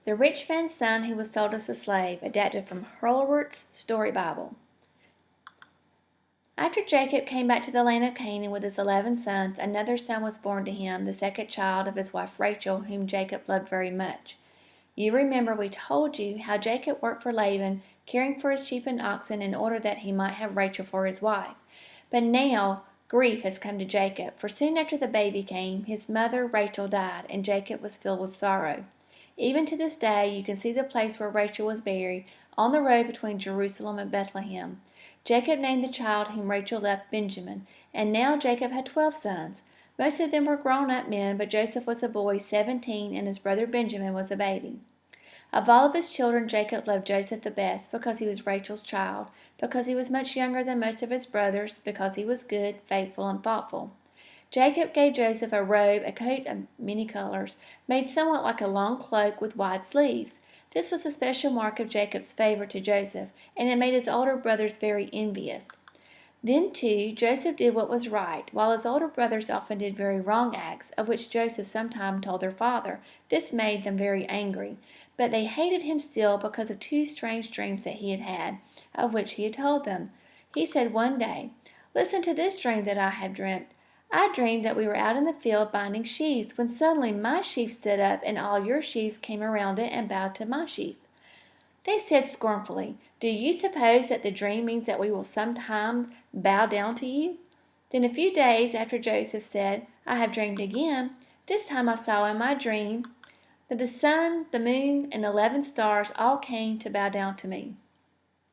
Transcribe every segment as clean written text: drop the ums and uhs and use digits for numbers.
The Rich Man's Son Who Was Sold as a Slave, adapted from Hurlwart's Story Bible. After Jacob came back to the land of Canaan with his 11 sons, another son was born to him, the second child of his wife Rachel, whom Jacob loved very much. You remember we told you how Jacob worked for Laban, caring for his sheep and oxen in order that he might have Rachel for his wife. But now grief has come to Jacob, for soon after the baby came, his mother Rachel died, and Jacob was filled with sorrow. Even to this day you can see the place where Rachel was buried, on the road between Jerusalem and Bethlehem. Jacob named the child whom Rachel left Benjamin, and now Jacob had 12 sons. Most of them were grown-up men, but Joseph was a boy, 17, and his brother Benjamin was a baby. Of all of his children, Jacob loved Joseph the best, because he was Rachel's child, because he was much younger than most of his brothers, because he was good, faithful, and thoughtful. Jacob gave Joseph a robe, a coat of many colors, made somewhat like a long cloak with wide sleeves. This was a special mark of Jacob's favor to Joseph, and it made his older brothers very envious. Then, too, Joseph did what was right, while his older brothers often did very wrong acts, of which Joseph sometimes told their father. This made them very angry, but they hated him still because of 2 strange dreams that he had had, of which he had told them. He said one day, "Listen to this dream that I have dreamt. I dreamed that we were out in the field binding sheaves, when suddenly my sheaf stood up, and all your sheaves came around it and bowed to my sheaf." They said scornfully, "Do you suppose that the dream means that we will sometimes bow down to you?" Then a few days after Joseph said, "I have dreamed again. This time I saw in my dream that the sun, the moon, and 11 stars all came to bow down to me."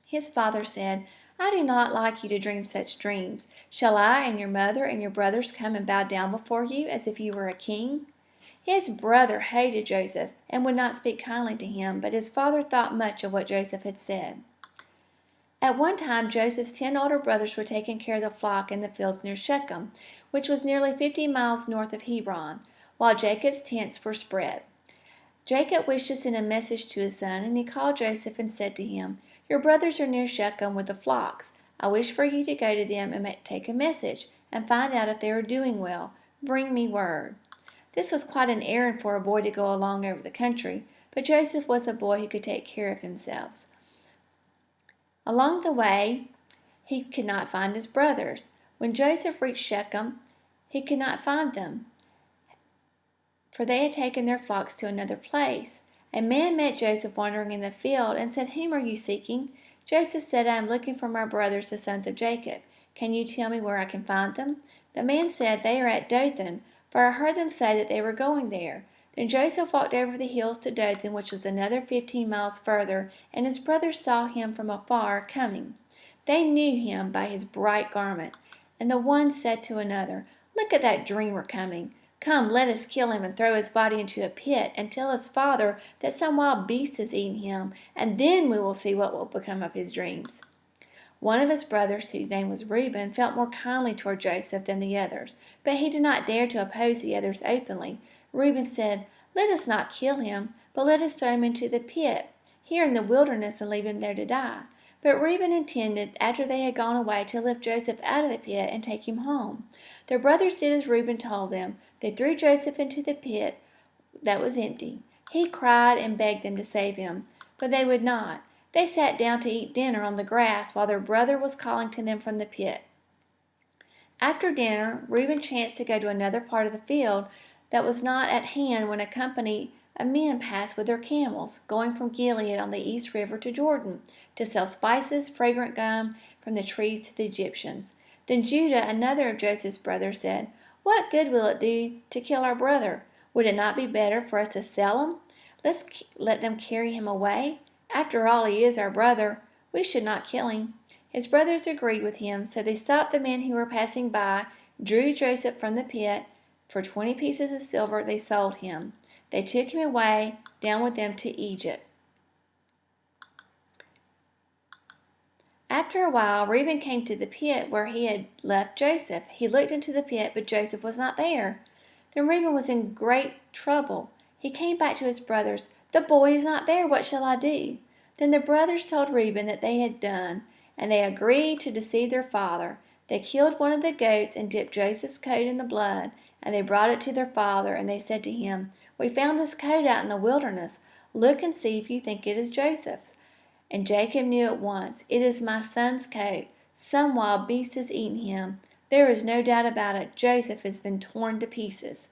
His father said, "I do not like you to dream such dreams. Shall I and your mother and your brothers come and bow down before you as if you were a king?" His brother hated Joseph and would not speak kindly to him, but his father thought much of what Joseph had said. At one time Joseph's 10 older brothers were taking care of the flock in the fields near Shechem, which was nearly 50 miles north of Hebron, while Jacob's tents were spread. Jacob wished to send a message to his son, and he called Joseph and said to him, "Your brothers are near Shechem with the flocks. I wish for you to go to them and take a message, and find out if they are doing well. Bring me word." This was quite an errand for a boy to go along over the country, but Joseph was a boy who could take care of himself. Along the way, he could not find his brothers. When Joseph reached Shechem, he could not find them, for they had taken their flocks to another place. A man met Joseph wandering in the field and said, "Whom are you seeking?" Joseph said, "I am looking for my brothers, the sons of Jacob. Can you tell me where I can find them?" The man said, "They are at Dothan, for I heard them say that they were going there." Then Joseph walked over the hills to Dothan, which was another 15 miles further, and his brothers saw him from afar coming. They knew him by his bright garment, and the one said to another, "Look at that dreamer coming. Come, let us kill him and throw his body into a pit, and tell his father that some wild beast has eaten him, and then we will see what will become of his dreams." One of his brothers, whose name was Reuben, felt more kindly toward Joseph than the others, but he did not dare to oppose the others openly. Reuben said, "Let us not kill him, but let us throw him into the pit, here in the wilderness, and leave him there to die." But Reuben intended, after they had gone away, to lift Joseph out of the pit and take him home. The brothers did as Reuben told them. They threw Joseph into the pit that was empty. He cried and begged them to save him, but they would not. They sat down to eat dinner on the grass while their brother was calling to them from the pit. After dinner, Reuben chanced to go to another part of the field that was not at hand when a company of men passed with their camels, going from Gilead on the East River to Jordan, to sell spices, fragrant gum from the trees to the Egyptians. Then Judah, another of Joseph's brothers, said, "What good will it do to kill our brother? Would it not be better for us to sell him? Let's let them carry him away. After all, he is our brother. We should not kill him." His brothers agreed with him, so they stopped the men who were passing by, drew Joseph from the pit. For 20 pieces of silver they sold him. They took him away, down with them to Egypt. After a while, Reuben came to the pit where he had left Joseph. He looked into the pit, but Joseph was not there. Then Reuben was in great trouble. He came back to his brothers. "The boy is not there. What shall I do?" Then the brothers told Reuben that they had done, and they agreed to deceive their father. They killed one of the goats and dipped Joseph's coat in the blood, and they brought it to their father, and they said to him, We found this coat out in the wilderness. Look and see if you think it is Joseph's." And Jacob knew at once, "It is my son's coat. Some wild beast has eaten him. There is no doubt about it. Joseph has been torn to pieces."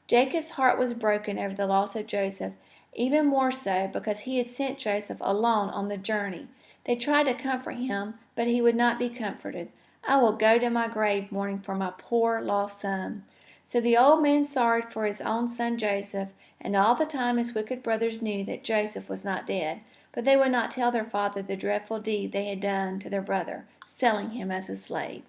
Jacob's heart was broken over the loss of Joseph, even more so because he had sent Joseph alone on the journey. They tried to comfort him, but he would not be comforted. "I will go to my grave mourning for my poor lost son." So the old man sorrowed for his own son Joseph, and all the time his wicked brothers knew that Joseph was not dead, but they would not tell their father the dreadful deed they had done to their brother, selling him as a slave.